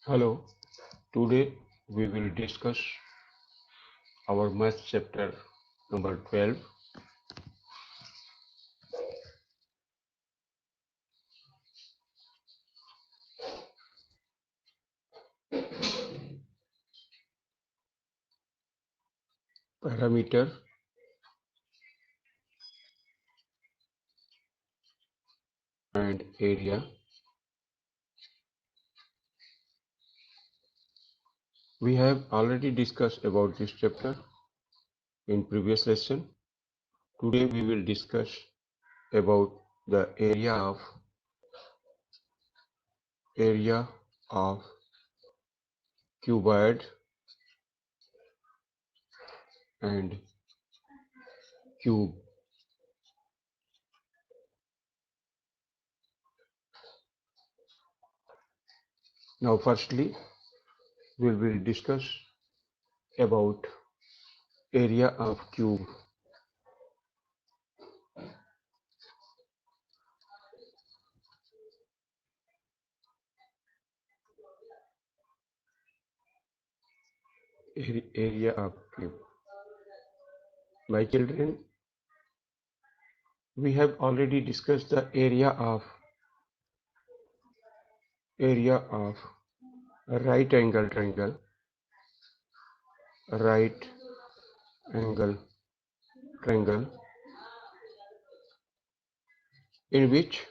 Hello, today we will discuss our math chapter number 12, parameter and area. We have already discussed about this chapter in previous lesson. Today we will discuss about the area of cuboid and cube. Now firstly we will discuss about area of cube. Area of cube. My children, we have already discussed the area of a right angle right angle triangle in which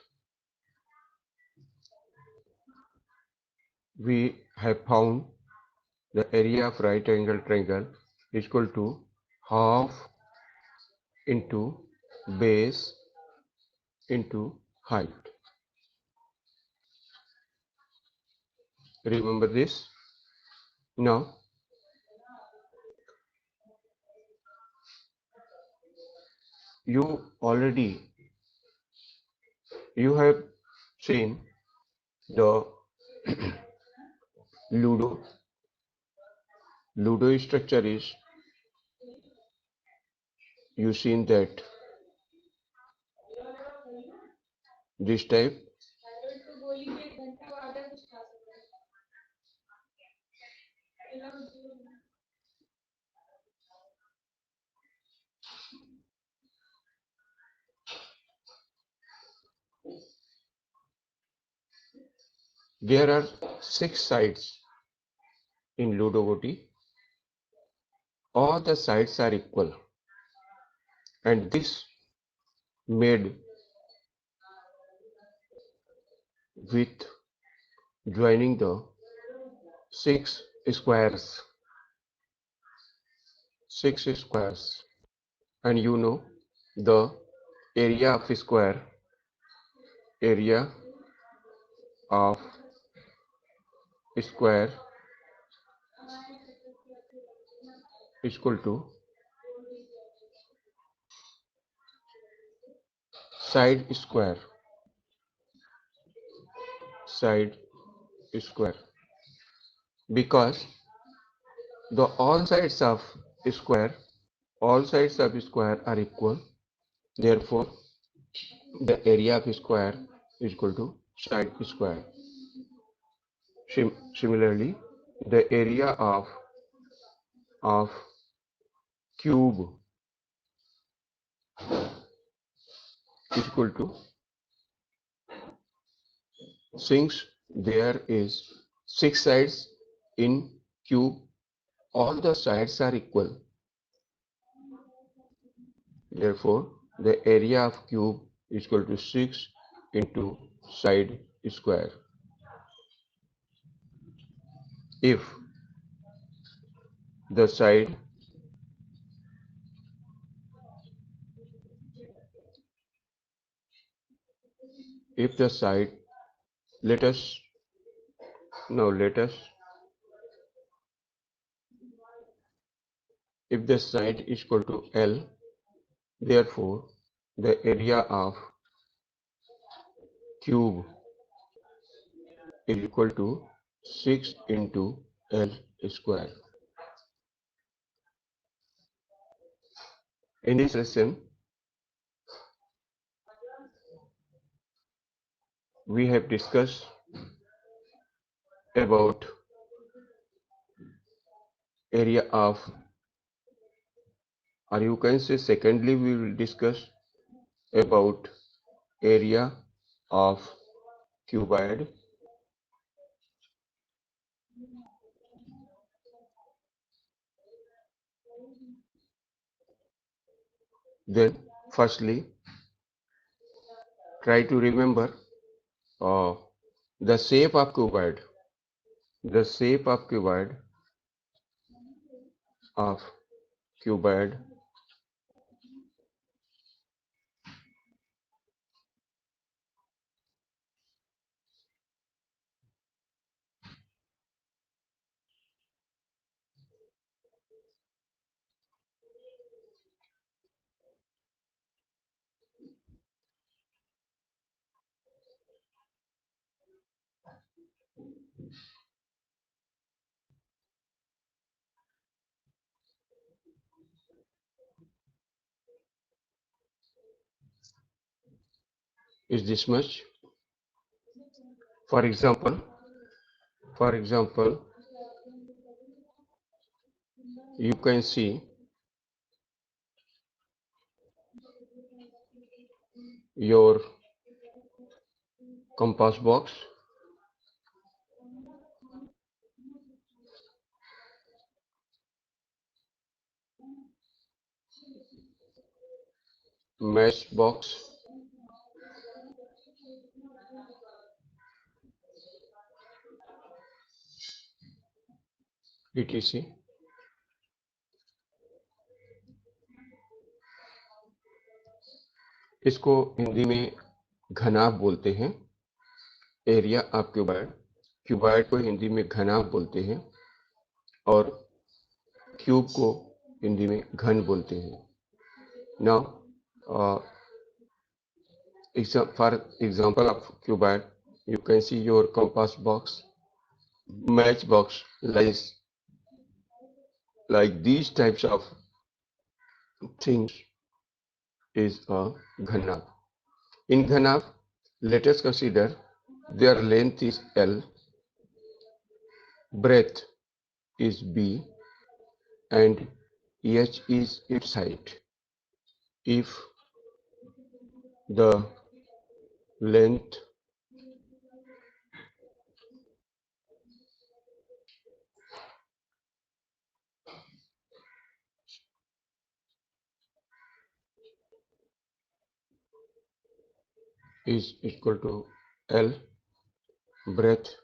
we have found the area of right angle triangle is equal to half into base into height. Remember this. Now you have seen the ludo structure is, you seen that this type. There are 6 sides in Ludo Gotti. All the sides are equal, and this made with joining the 6 squares. 6 squares, and you know the area of square, area of square is equal to side square, because the all sides of square are equal. Therefore the area of square is equal to side square. Similarly, the area of cube is equal to, since there is 6 sides in cube, all the sides are equal. Therefore the area of cube is equal to 6 into side square. If the side let us if the side is equal to L, therefore the area of cube is equal to 6 into L square. In this lesson, we have discussed about area of, or you can say secondly we will discuss about area of cuboid. Then firstly try to remember uh, the shape of cuboid. The shape of cuboid is this much. For example, you can see your compass box, match box, etc. इसको हिंदी में घनाभ बोलते हैं। Area of cuboid, cuboid को हिंदी में घनाभ बोलते हैं और cube को हिंदी में घन बोलते हैं। Now for example of cuboid, you can see your compass box, match box lies like these types of things is a Ghanab. In Ghanab, let us consider their length is L, breadth is B, and H is its height. If the length is equal to L, breadth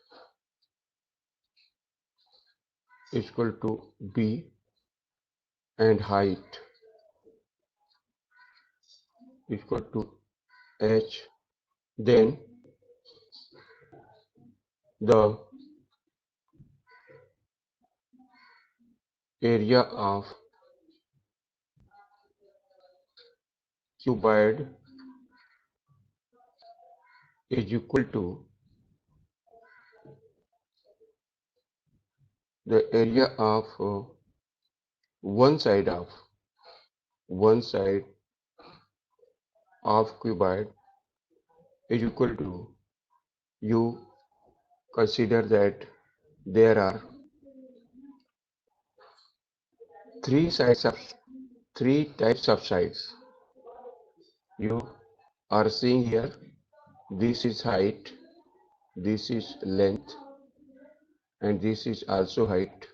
is equal to B, and height is equal to H, then the area of cuboid is equal to the area of one side of cuboid is equal to, you consider that there are three types of sides. You are seeing here, this is height, this is length, and this is also height,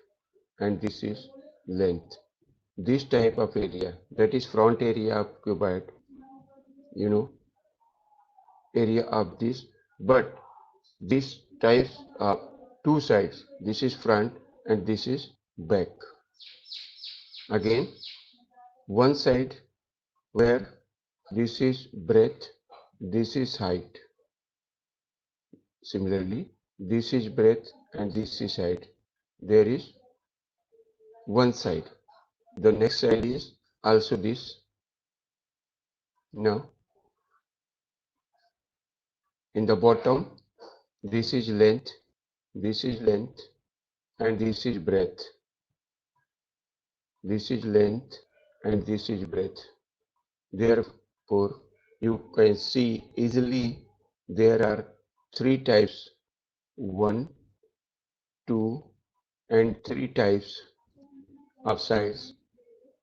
and this is length. This type of area, that is front area of cuboid, area of this, but this types of two sides, this is front and this is back. Again, one side where this is breadth, this is height. Similarly, this is breadth and this is height. There is one side. The next side is also this. Now, in the bottom, this is length, and this is breadth. This is length and this is breadth. Therefore, you can see easily there are three types, 1, 2, and 3 types of sides,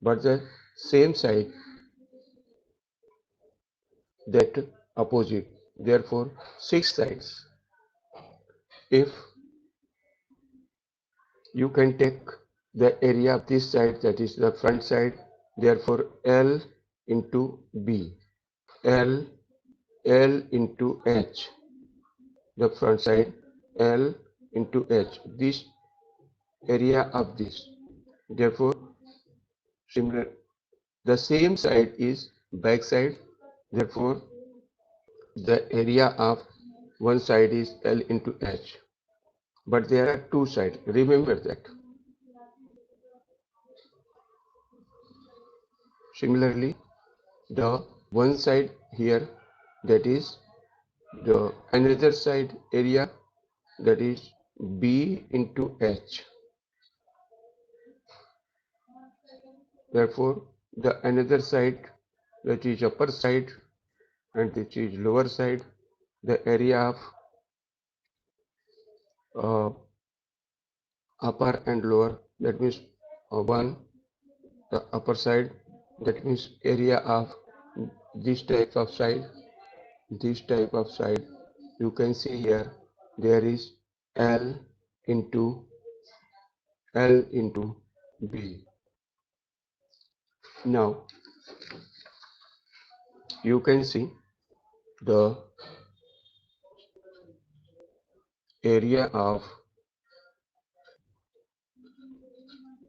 but the same side that opposite. Therefore, 6 sides. If you can take the area of this side, that is the front side, therefore L into B, L into H, the front side, L into H, this area of this. Therefore, similar, the same side is back side. Therefore, the area of one side is L into H. But there are two sides. Remember that. Similarly, the one side here, that is the another side area, that is B into H. Therefore, the another side, that is upper side, and this is lower side, the area of upper and lower, that means one, the upper side, that means area of this type of side, you can see here there is L into B. Now you can see the area of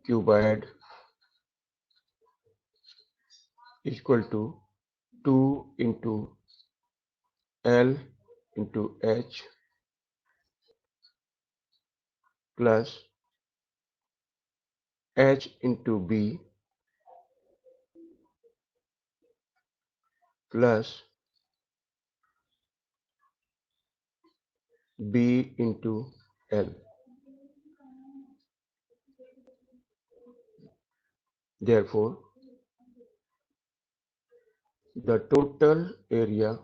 cuboid equal to 2 into L into H plus H into B plus B into L. Therefore, the total area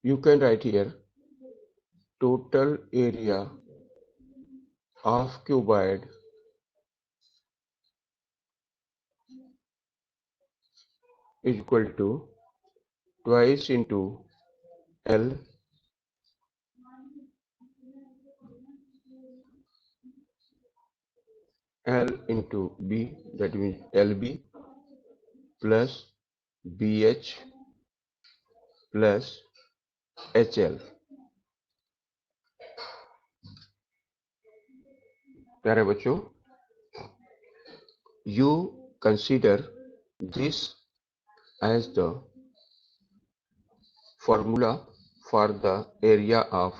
you can write here, total area of cuboid is equal to twice into L into B, that means LB plus BH plus HL. प्यारे बच्चों, you consider this as the formula for the area of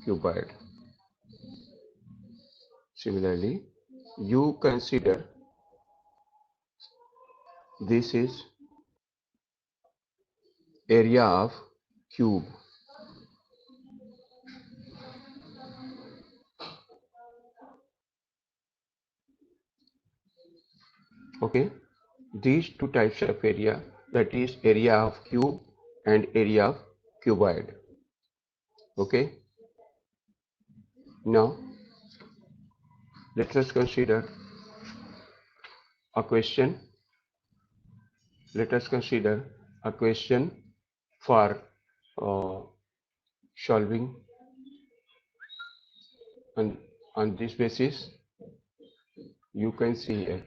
cuboid. Similarly, you consider this is area of cube. Okay, these two types of area, that is area of cube and area of cuboid. Okay, now let us consider a question. Let us consider a question for solving on this basis. You can see here.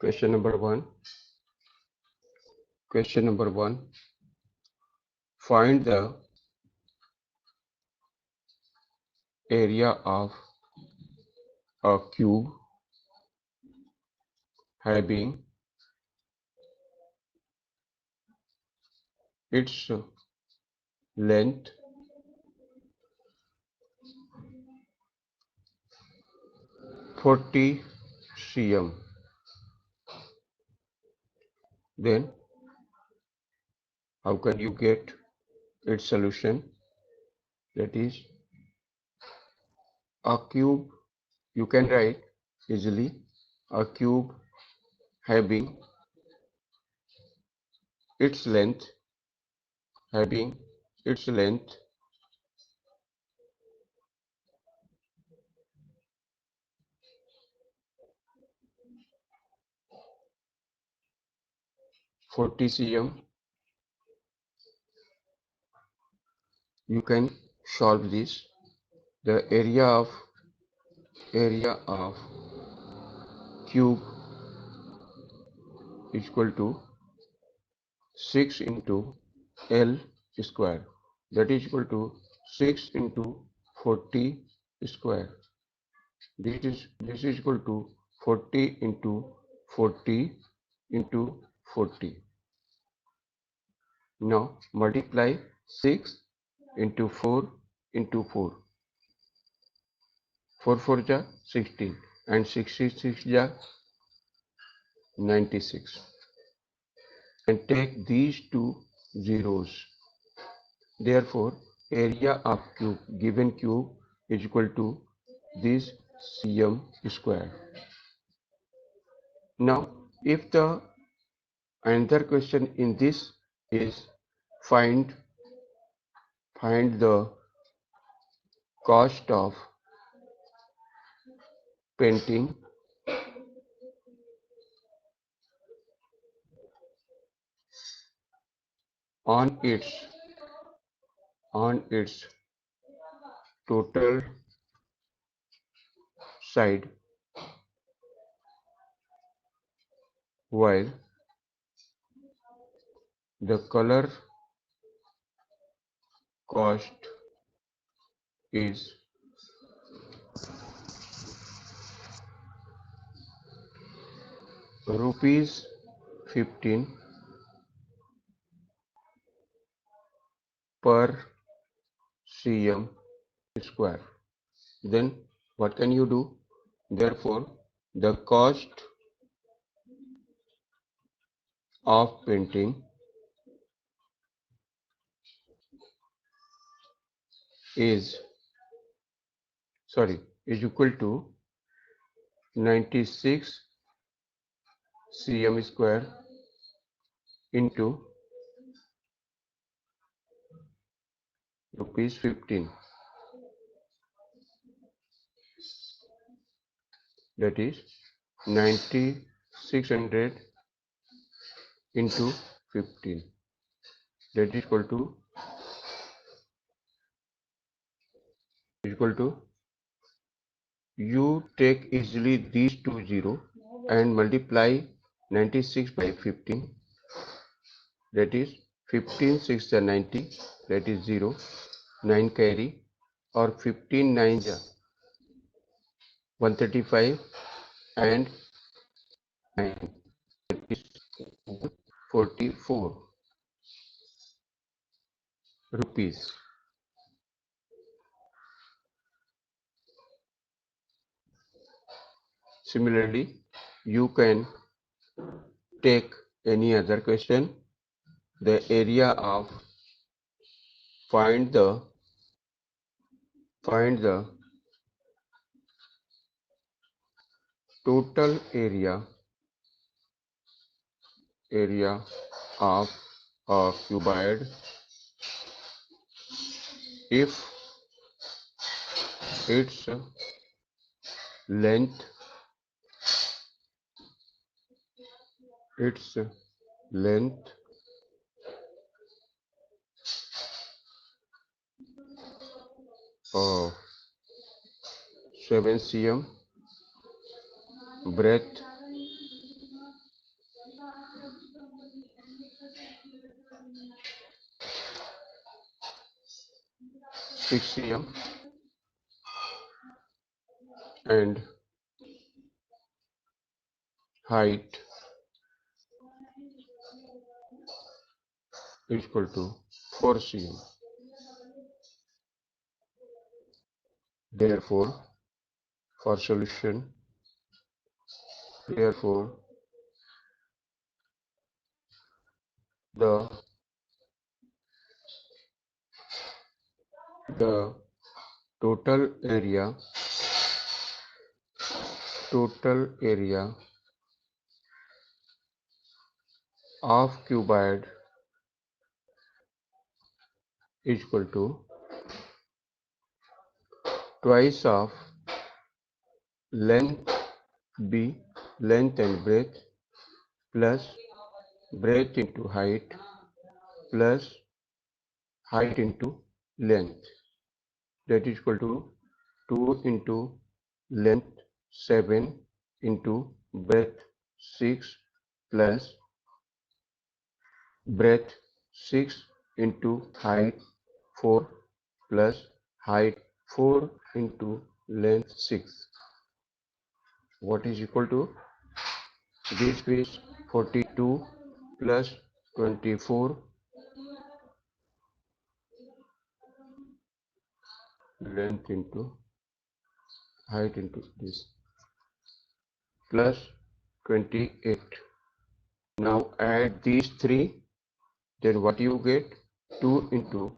Question number one. Question number one. Find the area of a cube having its length 40 cm. Then how can you get its solution? That is a cube. You can write easily a cube having its length having its length 40 cm. You can solve this. The area of cube is equal to 6 into L square. That is equal to 6 into 40 square. This is equal to 40 into 40 into 40. Now multiply 6 into 4 into 4. 4 4 ja 16 and 66 ja 96. And take these two zeros. Therefore, area of given cube is equal to this cm square. Now, if the another question in this is find the cost of painting on its total side, while the color cost is rupees 15 per cm square. Then what can you do? Therefore, the cost of painting is equal to 96 cm square into rupees 15. That is 9600 into 15. That is equal to you take easily these two zero and multiply 96 by 15. That is 15 6 are 90. That is 0. 9 carry or 15 9 135 and 9 is 44 rupees. Similarly, you can take any other question. The area of find the total area of a cuboid if its length 7 cm, breadth 6 cm, and height is equal to 4 cm. Therefore, for solution, therefore, the total area of cuboid is equal to twice of length B, length and breadth, plus breadth into height, plus height into length. That is equal to 2 into length 7 into breadth 6 plus breadth 6 into height 4 plus height 4 into length 6. What is equal to? This is 42 plus 24 length into height into this plus 28. Now add these three, then what you get? 2 into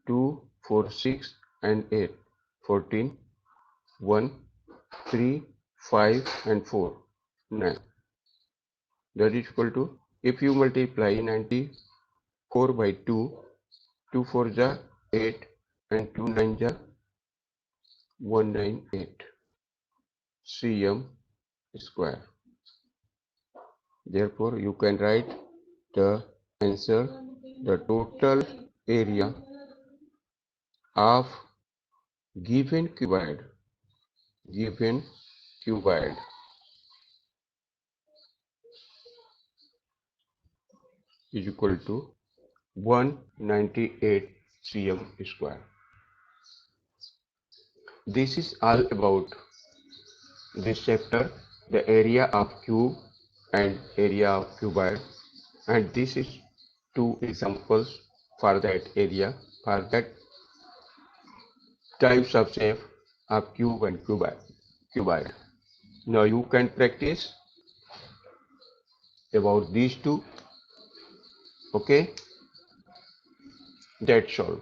2, 4, 6 and 8, 14, 1, 3, 5 and 4, 9. That is equal to, if you multiply 94 by 2, 2 4 ja 8 and 2 9 ja 198 cm square. Therefore, you can write the answer. The total area of given cuboid is equal to 198 cm square. This is all about this chapter, the area of cube and area of cuboid, and this is two examples for that area, for that types of shape of cube and cuboid. Now you can practice about these two. Okay, that's all.